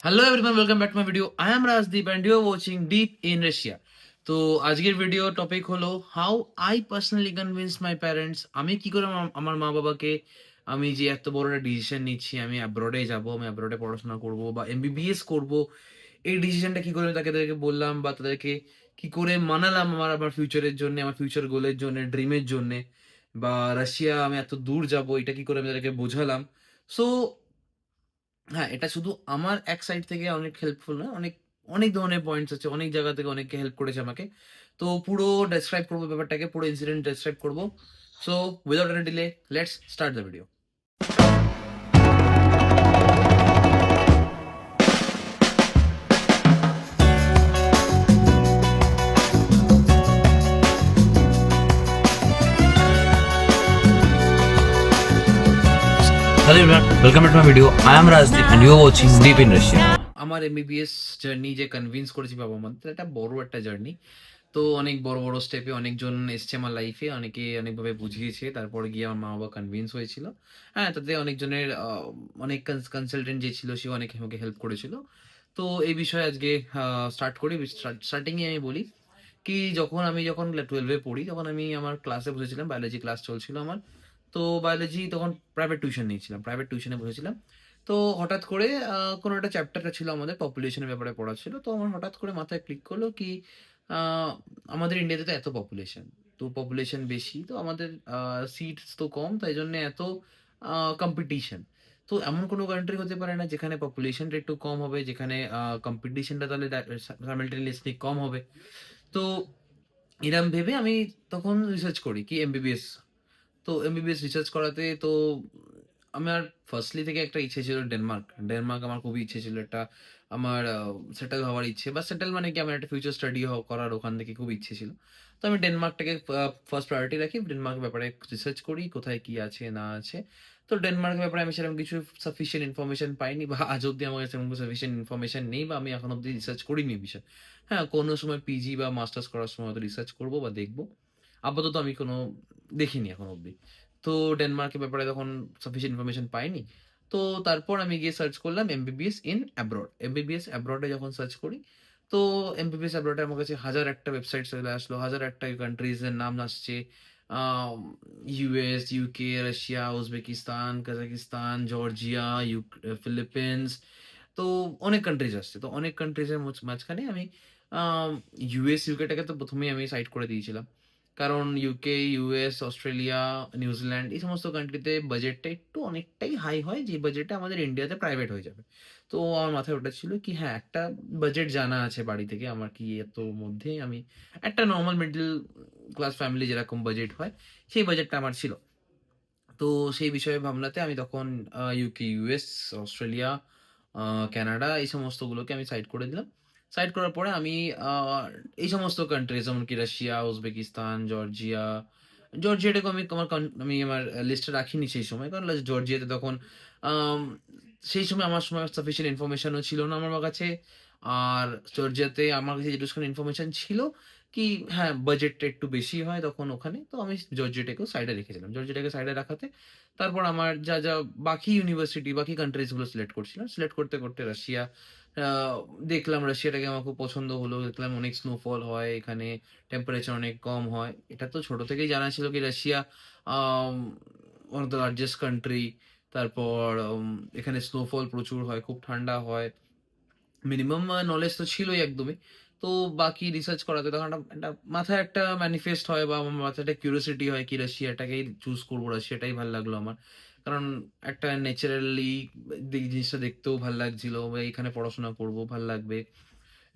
Hello everyone, welcome back to my video. I am Rajdeep and you are watching deep in Russia. তো আজকের video topic হলো how I personally convince my parents. আমি কি করে আমার মা বাবাকে আমি যে এত বড় একটা ডিসিশন নিচ্ছি, আমি অ্যাব্রডে যাব, আমি অ্যাব্রডে পড়াশোনা করব বা এমবিবিএস করব, এই ডিসিশনটা কি করে তাদেরকে বললাম বা তাদেরকে কি করে মানালাম আমার আমার ফিউচারের জন্য, আমার ফিউচার গোলের জন্য, ড্রিমের জন্য, বা রাশিয়া আমি এত দূর যাব, এটা কি করে আমি তাদেরকে বোঝালাম। সো হ্যাঁ, এটা শুধু আমার এক সাইড থেকে অনেক হেল্পফুল না। অনেক ধরনের পয়েন্টস আছে। অনেক জায়গা থেকে অনেকে হেল্প করেছে আমাকে। তো পুরো ডেসক্রাইব করব ব্যাপারটাকে, পুরো ইনসিডেন্ট ডেসক্রাইব করব। So without any delay let's start the video. Hello everyone, welcome back to my video. I am Rajdeep and you are watching Deep in Russia. আমার এমবিবিএস জার্নি যে কনভিন্স করেছি বাবা মা, তো এটা বড় একটা জার্নি। তো অনেক বড় বড় স্টেপে অনেকজন এসছে আমার লাইফে, অনেকে অনেকভাবে বুঝিয়েছে, তারপরে গিয়ে আমার মা বাবা কনভিন্স হয়েছিল। হ্যাঁ, তাতে অনেকজনের অনেক কনসালটেন্ট যে ছিল সে অনেক আমাকে হেল্প করেছিল। তো এই বিষয়ে আজকে স্টার্ট করি। স্টার্টিংয়ে আমি বলি কি, যখন 12-এ পড়ি, তখন আমি আমার ক্লাসে বসেছিলাম, বায়োলজি ক্লাস চলছিল আমার। তো বায়োলজি তখন প্রাইভেট টিউশন নিয়েছিলাম, প্রাইভেট টিউশনে বসেছিলাম। তো হঠাৎ করে কোনো একটা চ্যাপ্টারটা ছিল আমাদের পপুলেশনের ব্যাপারে পড়া ছিল। তো আমার হঠাৎ করে মাথায় ক্লিক করলো কি, আহ, আমাদের ইন্ডিয়াতে তো এত পপুলেশন, তো পপুলেশন বেশি, তো আমাদের সিটস তো কম, তাই জন্য এত কম্পিটিশন। তো এমন কোনো কান্ট্রি হতে পারে না যেখানে পপুলেশনটা একটু কম হবে, যেখানে কম্পিটিশনটা তাহলে সাইমালটেনিয়াসলি কম হবে। তো এরম ভেবে আমি তখন রিসার্চ করি কি এমবিবিএস। তো এমবিবিএস রিসার্চ করাতে তো আমার ফার্স্টলি থেকে একটা ইচ্ছে ছিল ডেনমার্ক। ডেনমার্ক আমার খুবই ইচ্ছে ছিল, একটা আমার সেটেল হওয়ার ইচ্ছে, বা সেটেল মানে কি আমার একটা ফিউচার স্টাডি করার ওখান থেকে খুব ইচ্ছে ছিল। তো আমি ডেনমার্কটাকে ফার্স্ট প্রায়োরিটি রাখি, ডেনমার্কের ব্যাপারে রিসার্চ করি কোথায় কি আছে না আছে। তো ডেনমার্কের ব্যাপারে আমি সেরকম কিছু সাফিসিয়েন্ট ইনফরমেশন পাইনি, বা আজ অব্দি আমার কাছে সেরকম সাফিসিয়েন্ট ইনফরমেশন নেই, বা আমি এখন অব্দি রিসার্চ করিনি এই বিষয়ে। হ্যাঁ, কোনো সময় পিজি বা মাস্টার্স করার সময় হয়তো রিসার্চ করবো বা দেখবো। আপাতত আমি কোনো দেখিনি এখন অব্দি। তো ডেনমার্কের ব্যাপারে তখন সাফিসিয়েন্ট ইনফরমেশন পাইনি। তো তারপর আমি গিয়ে সার্চ করলাম এমবিবিএস ইন অ্যাব্রড। এমবিবিএস অ্যাব্রডে যখন সার্চ করি, তো এমবিবিএস অ্যাব্রডে আমার কাছে হাজার একটা ওয়েবসাইট চলে আসলো, হাজার একটা কান্ট্রিজের নাম আসছে। US, UK, Russia, Uzbekistan, Kazakhstan, Georgia, Philippines. তো অনেক কান্ট্রিজ আসছে। তো অনেক কান্ট্রিজের মাঝখানে আমি ইউএস, ইউকেটাকে তো প্রথমেই আমি সাইড করে দিয়েছিলাম। কারণ ইউকে, ইউএস, অস্ট্রেলিয়া, নিউজিল্যান্ড এই সমস্ত কান্ট্রিতে বাজেটটা একটু অনেকটাই হাই হয়, যে বাজেটটা আমাদের ইন্ডিয়াতে প্রাইভেট হয়ে যাবে। তো আমার মাথায় ওটা ছিল কি, হ্যাঁ, একটা বাজেট জানা আছে বাড়ি থেকে আমার, কি এত মধ্যে আমি একটা নর্মাল মিডল ক্লাস ফ্যামিলি যেরকম বাজেট হয়, সেই বাজেটটা আমার ছিল। তো সেই বিষয়ে ভাবনাতে আমি তখন ইউকে, ইউএস, অস্ট্রেলিয়া, কানাডা এই সমস্তগুলোকে আমি সাইড করে দিলাম। সাইড করার পরে আমি এই সমস্ত কান্ট্রি যেমন কি রাশিয়া, উজবেকিস্তান, জর্জিয়া, জর্জিয়াটাকে আমি আমার লিস্টে রাখিনি সেই সময়, কারণ জর্জিয়াতে তখন আম, সেই সময় আমার সময় সাফিসিয়েন্ট ইনফরমেশনও ছিল না আমার কাছে। আর জর্জিয়াতে আমার কাছে যেটুকু ইনফরমেশন ছিল কি, হ্যাঁ, বাজেটটা একটু বেশি হয় তখন ওখানে। তো আমি জর্জিয়াটাকেও সাইডে রেখেছিলাম। জর্জিয়াটাকে সাইডে রাখাতে তারপর আমার যা বাকি ইউনিভার্সিটি, বাকি কান্ট্রিজ গুলো সিলেক্ট করছিলাম। সিলেক্ট করতে করতে রাশিয়া আহ, দেখলাম, রাশিয়াটাকে আমার খুব পছন্দ হলো। দেখলাম অনেক স্নোফল হয় এখানে, টেম্পারেচার অনেক কম হয়। এটা তো ছোট থেকেই জানা ছিল কি Russia one of the largest country. তারপর এখানে স্নোফল প্রচুর হয়, খুব ঠান্ডা হয়। মিনিমাম নলেজ তো ছিলই একদমই। তো বাকি রিসার্চ করাতে তখন একটা মাথায় একটা ম্যানিফেস্ট হয়, বা আমার মাথায় একটা কিউরিওসিটি হয় কি রাশিয়াটাকেই চুজ করবো, রাশিয়াটাই ভাল লাগলো আমার। কারণ একটা ন্যাচারালি জিনিসটা দেখতেও ভাল লাগছিল, বা এখানে পড়াশোনা করবো ভাল লাগবে,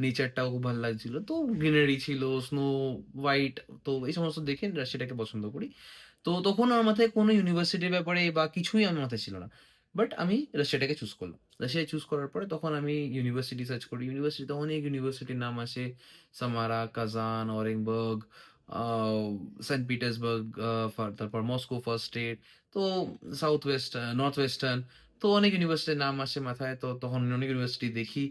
নেচারটাও খুব ভাল লাগছিল। তো গ্রিনারি ছিল, স্নো হোয়াইট, তো এই সমস্ত দেখে রাশিয়াটাকে পছন্দ করি। তো তখন আমার মাথায় কোনো ইউনিভার্সিটির ব্যাপারে বা কিছুই আমার মাথায় ছিল না। বাট আমি রাশিয়াটাকে চুজ করলাম। রাশিয়ায় চুজ করার পরে তখন আমি ইউনিভার্সিটি সার্চ করি। ইউনিভার্সিটিতে অনেক ইউনিভার্সিটির নাম আসে। সামারা, কাজান, অরেনবার্গ, সেন্ট পিটার্সবার্গ, তারপর মস্কো ফার্স্ট স্টেট, তো সাউথ ওয়েস্ট, নর্থ ওয়েস্টার্ন, তো অনেক ইউনিভার্সিটির নাম আসে মাথায়। তো তখন অনেক ইউনিভার্সিটি দেখি।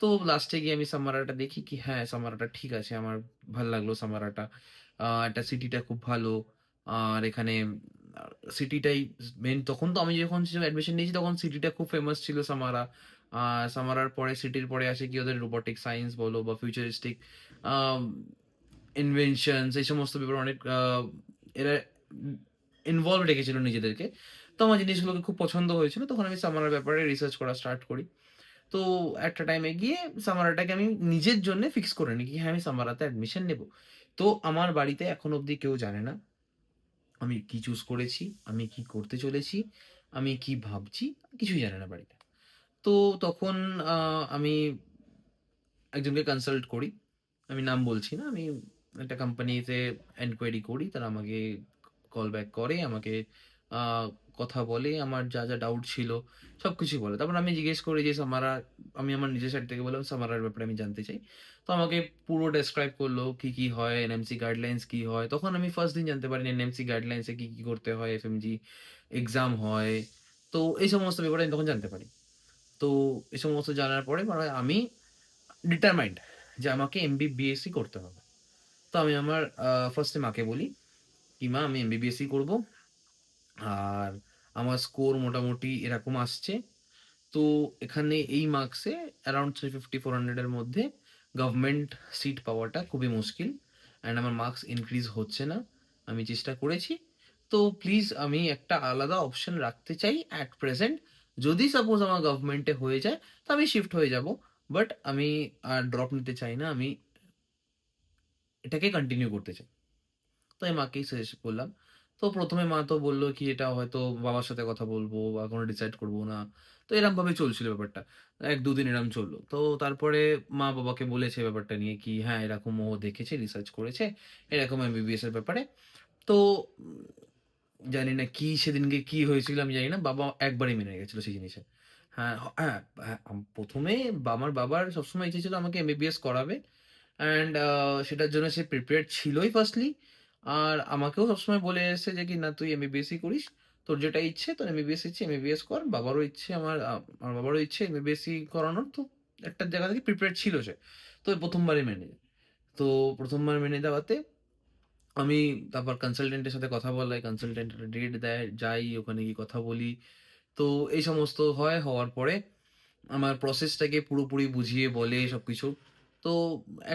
তো লাস্টে গিয়ে আমি সামারাটা দেখি কি, হ্যাঁ, সামারাটা ঠিক আছে, আমার ভাল লাগলো সামারাটা। এটা সিটিটা খুব ভালো। আর এখানে সিটিটাই মেন। তখন তো আমি যখন অ্যাডমিশন নিয়েছি তখন সিটিটা খুব ফেমাস ছিল সামারা। সামারার পরে সিটির পরে আসে কি ওদের রোবোটিক সায়েন্স বলো বা ফিউচারিস্টিক আম ইনভেনশনস এই সমস্ত ব্যাপারে অনেক এরা ইনভলভ রেখেছিল নিজেদেরকে। তো আমার জিনিসগুলোকে খুব পছন্দ হয়েছিল। তখন আমি সামারার ব্যাপারে রিসার্চ করা স্টার্ট করি। তো একটা টাইমে গিয়ে সামারাটাকে আমি নিজের জন্যে ফিক্স করে নিই কি হ্যাঁ, আমি সামারাতে অ্যাডমিশন নেব। তো আমার বাড়িতে এখনো অব্দি কেউ জানে না আমি কি চুজ করেছি, আমি কি করতে চলেছি, আমি কি ভাবছি, কিছুই জানে না বাড়িতে। তো তখন আ আমি একজনকে কনসাল্ট করি। আমি নাম বলছি না। আমি একটা কোম্পানিতে এনকোয়ারি করি। তারা আমাকে কল ব্যাক করে। আমাকে আ কথা বলে। আমার যা ডাউট ছিল সবকিছুই বলে। তারপর আমি জিজ্ঞেস করি যে সামারা আমি আমার নিজের সাইড থেকে বললাম সামারার ব্যাপারে আমি জানতে চাই। তো আমাকে পুরো ডেসক্রাইব করলো কি হয়, এনএমসি গাইডলাইনস কি হয়। তখন আমি ফার্স্ট দিন জানতে পারি এনএমসি গাইডলাইনস এ কি করতে হয়, এফএমজি এক্সাম হয়। তো এই সমস্ত ব্যাপারে আমি তখন জানতে পারি। তো এই সমস্ত জানার পরে মানে আমি ডিটারমাইন্ড যে আমাকে এমবিবিএসই করতে হবে। তো আমি আমার ফার্স্টে মাকে বলি, কি মা আমি এমবিবিএসই করব। আর আমার স্কোর মোটামুটি এরকম আসছে। তো এখানে এই মার্কসে অ্যারাউন্ড 350-400 এর মধ্যে গভর্নমেন্ট সিট পাওয়াটা খুবই মুশকিল। অ্যান্ড আমার মার্কস ইনক্রিজ হচ্ছে না। আমি চেষ্টা করেছি। তো প্লিজ আমি একটা আলাদা অপশন রাখতে চাই অ্যাট প্রেজেন্ট। যদি সাপোজ আমার গভর্নমেন্টে হয়ে যায় তো আমি শিফট হয়ে যাব। বাট আমি আর ড্রপ নিতে চাই না। আমি এটাকে কন্টিনিউ করতে চাই। তো আমি মাকেই সাজেস্ট করলাম। তো ১ম এ মা তো বলল কি এটা হয়তো বাবার সাথে কথা বলবো বা এখনো ডিসাইড করব না। তো এরমভাবে চলছিল ব্যাপারটা। ১-২ দিন এরম চলল। তো তারপরে মা বাবাকে বলেছে ব্যাপারটা নিয়ে কি হ্যাঁ, এরকম ও দেখেছে, রিসার্চ করেছে। এরকম এমবিবিএস এর ব্যাপারে। তো জানি না কি সেদিনকে কি হয়েছিল আমি জানি না। বাবা একবারেই মেনে গেছিল সেই জিনিসে। হ্যাঁ, হ্যাঁ, হ্যাঁ, ১ম এ আমার বাবার সবসময় ইচ্ছে ছিল আমাকে এমবিবিএস করাবে। অ্যান্ড সেটার জন্য সে প্রিপেয়ার্ড ছিলই ফার্স্টলি। আর আমাকেও সবসময় বলে এসেছে যে কি না তুই এমবিবিএসই করিস। তোর যেটা ইচ্ছে তোর এমবিবিএস ইচ্ছে এমবিবিএস কর। বাবারও ইচ্ছে আমার বাবারও ইচ্ছে এমবিবিএসই করানোর। তো একটা জায়গা থেকে প্রিপেয়ার্ড ছিল সে। তো ১ম বারই মেনে যায়। তো ১ম বার মেনে দেওয়াতে আমি তারপর কনসালটেন্টের সাথে কথা বলাই, কনসালটেন্ট একটা ডেট দেয়, যাই ওখানে গিয়ে কথা বলি। তো এই সমস্ত হয়, হওয়ার পরে আমার প্রসেসটাকে পুরোপুরি বুঝিয়ে বলে সবকিছু। তো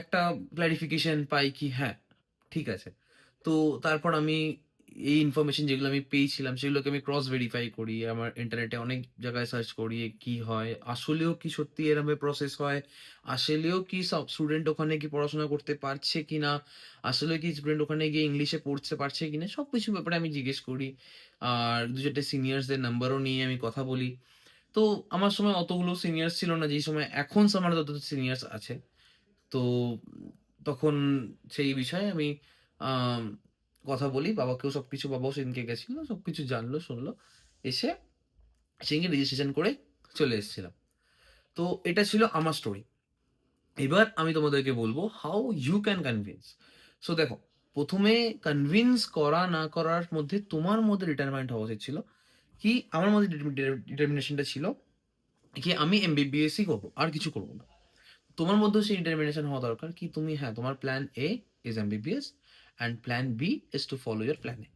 একটা ক্লারিফিকেশন পাই কি হ্যাঁ, ঠিক আছে। তো তারপর আমি এই ইনফরমেশন যেগুলো আমি পেয়েছিলাম সেগুলোকে আমি ক্রস ভেরিফাই করি। আমার ইন্টারনেটে অনেক জায়গায় সার্চ করি কি হয়? আসলেও কি সত্যি এরমভাবে প্রসেস হয়? আসলেও কি সব স্টুডেন্ট ওখানে কি পড়াশোনা করতে পারছে কিনা? আসলে কি স্টুডেন্ট ওখানে গিয়ে ইংলিশে পড়তে পারছে কিনা? সবকিছু ব্যাপারে আমি জিজ্ঞেস করি। আর ২-৪ টে সিনিয়রসদের নাম্বারও নিয়ে আমি কথা বলি। তো আমার সময় অতগুলো সিনিয়র্স ছিল না যেই সময় এখন আমার যত সিনিয়র্স আছে। তো তখন সেই বিষয়ে আমি আম কথা বলি। বাবাকেও সবকিছু বাবাও সেদিনকে গেছিল। সবকিছু জানলো, শুনলো। এসে সেদিনকে রেজিস্ট্রেশন করে চলে এসেছিলাম। তো এটা ছিল আমার স্টোরি। এবার আমি তোমাদেরকে বলব how you can convince. So দেখো, ১ম এ কনভিন্স করা না করার মধ্যে তোমার মধ্যে ডিটারমাইন্ড হওয়া উচিত ছিল। কি আমার মধ্যে ডিটারমিনেশনটা ছিল কি আমি এমবিবিএসই করব। আর কিছু করব না। তোমার মধ্যেও সেই ডিটারমিনেশন হওয়া দরকার কি তুমি হ্যাঁ, তোমার plan A is MBBS and plan B is to follow your plan A.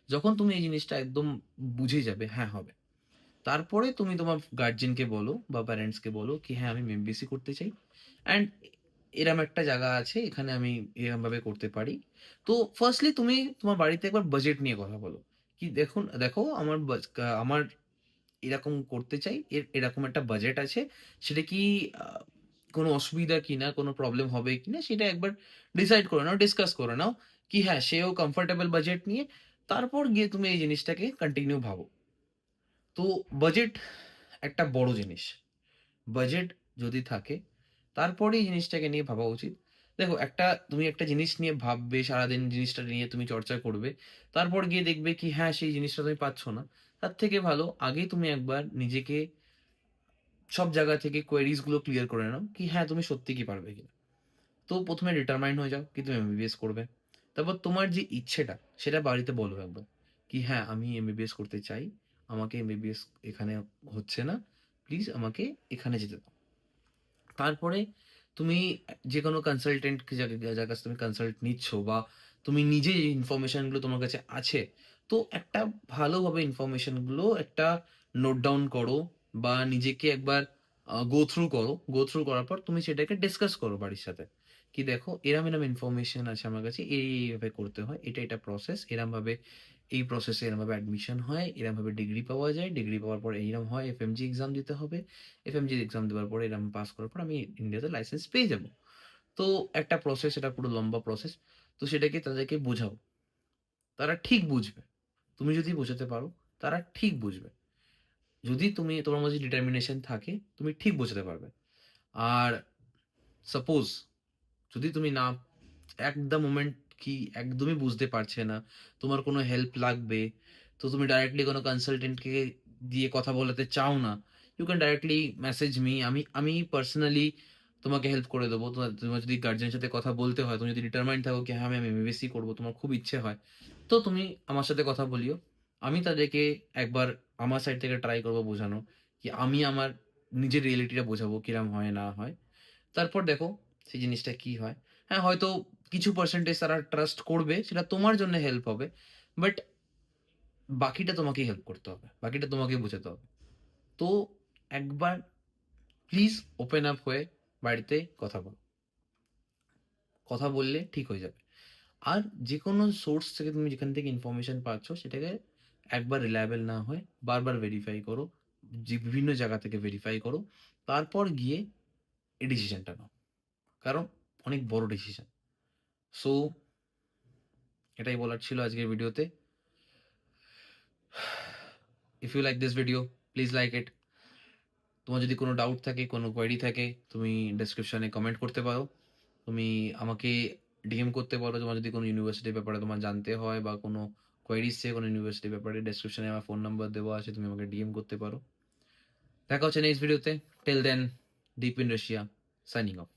যখন তুমি এই জিনিসটা একদম বুঝে যাবে হ্যাঁ, হবে। তারপরে তুমি তোমার গার্ডিয়ানকে বলো বা প্যারেন্টসকে বলো কি হ্যাঁ, আমি এমবিএসসি করতে চাই। অ্যান্ড এরম একটা জায়গা আছে এখানে আমি এরমভাবে করতে পারি। তো ফার্স্টলি তুমি তোমার বাড়িতে একবার বাজেট নিয়ে কথা বলো। কি দেখো আমার এরকম করতে চাই। এরকম একটা বাজেট আছে। সেটা কি আ কোনো অসুবিধা কিনা, কোনো প্রবলেম হবে কিনা সেটা একবার ডিসাইড করে নাও, ডিসকাস করে নাও। কি হ্যাঁ, সেও কমফোর্টেবল বাজেট নিয়ে তারপর গিয়ে তুমি এই জিনিসটাকে কন্টিনিউ ভাবো। তো বাজেট একটা বড় জিনিস। বাজেট যদি থাকে তারপরে এই জিনিসটাকে নিয়ে ভাবা উচিত। দেখো তুমি একটা জিনিস নিয়ে ভাববে, সারাদিন জিনিসটা নিয়ে তুমি চর্চা করবে। তারপর গিয়ে দেখবে কি হ্যাঁ, সেই জিনিসটা তুমি পাচ্ছ না। তার থেকে ভালো আগেই তুমি একবার নিজেকে সব জায়গা থেকে কোয়েরিজ গুলো ক্লিয়ার করে নাও কি হ্যাঁ, তুমি সত্যি কি পারবে কিনা। তো ১ম এ ডিটারমাইন্ড হয়ে যাও কি তুমি এমবিবিএস করবে। তারপর তোমার যে ইচ্ছেটা সেটা বাড়িতে বলো একবার। কি হ্যাঁ, আমি এমবিবিএস করতে চাই। আমাকে এমবিবিএস এখানে হচ্ছে না। প্লিজ আমাকে এখানে যেতে দাও। তারপরে তুমি যেকোনো কনসালটেন্ট যার কাছে তুমি কনসাল্ট নিচ্ছ বা তুমি নিজে যে ইনফরমেশন গুলো তোমার কাছে আছে, তো একটা ভালোভাবে ইনফরমেশন গুলো একটা নোট ডাউন করো বা নিজেকে একবার গো থ্রু করার পর তুমি সেটাকে ডিসকাস করো বাড়ির সাথে। কি দেখো এরম ইনফরমেশন আছে আমার কাছে। এইভাবে করতে হয়। এটা প্রসেস। এরমভাবে এই প্রসেসে এরমভাবে অ্যাডমিশন হয়। এরমভাবে ডিগ্রি পাওয়া যায়। ডিগ্রি পাওয়ার পর এইরম হয়। এফএমজি এক্সাম দিতে হবে। এফএমজি এক্সাম দেওয়ার পরে এরম পাস করার পর আমি ইন্ডিয়াতে লাইসেন্স পেয়ে যাবো। তো একটা প্রসেস, এটা পুরো লম্বা প্রসেস। তো সেটাকে তাদেরকে বোঝাও। তারা ঠিক বুঝবে। তুমি যদি বোঝাতে পারো, তারা ঠিক বুঝবে। যদি তোমার মধ্যে ডিটারমিনেশন থাকে, তুমি ঠিক বোঝাতে পারবে। আর সাপোজ যদি তুমি না এট দ্য মোমেন্ট কি একদমই বুঝতে পারছে না, তোমার কোনো হেল্প লাগবে, তো তুমি ডাইরেক্টলি কোনো কনসালটেন্টকে দিয়ে কথা বলাতে চাও না, you can directly message me. আমি পার্সোনালি তোমাকে হেল্প করে দেবো। তোমার যদি গার্জেনের সাথে কথা বলতে হয়, তুমি যদি ডিটারমাইন্ড থাকো কি হ্যাঁ আমি এমবিবিএসই করবো, তোমার খুব ইচ্ছে হয়, তো তুমি আমার সাথে কথা বলিও। আমি তাদেরকে একবার আমার সাইড থেকে ট্রাই করবো বোঝানো, কি আমি আমার নিজের রিয়েলিটিটা বোঝাবো কিরম হয় না হয়। তারপর দেখো সেই জিনিসটা কি হয়। হ্যাঁ, হয়তো কিছু পার্সেন্টেজ তারা ট্রাস্ট করবে, সেটা তোমার জন্য হেল্প হবে। বাট বাকিটা তোমাকেই হেল্প করতে হবে। বাকিটা তোমাকেই বোঝাতে হবে। তো একবার প্লিজ ওপেন আপ হয়ে বাড়িতে কথা বলো। কথা বললে ঠিক হয়ে যাবে। আর যেকোনো সোর্স থেকে তুমি যেখান থেকে ইনফরমেশন পাচ্ছ, সেটাকে একবার রিলায়েবল না হয়ে বারবার ভেরিফাই করো। যে বিভিন্ন জায়গা থেকে ভেরিফাই করো। তারপর গিয়ে এই ডিসিশনটা নাও। কারণ অনেক বড় ডিসিশন। সো এটাই বলার ছিল আজকের ভিডিওতে। If you like this video, please like it. তোমার যদি কোনো ডাউট থাকে, কোনো কোয়েরি থাকে, তুমি ডেসক্রিপশনে কমেন্ট করতে পারো। তুমি আমাকে ডিএম করতে পারো। তোমার যদি কোনো ইউনিভার্সিটির ব্যাপারে তোমার জানতে হয় বা কোনো কোয়েরিজ আছে কোনো ইউনিভার্সিটির ব্যাপারে, ডেসক্রিপশনে আমার ফোন নাম্বার দেওয়া আছে, তুমি আমাকে ডিএম করতে পারো। দেখা হচ্ছে নেক্সট ভিডিওতে। Till then, deep in Russia, signing of.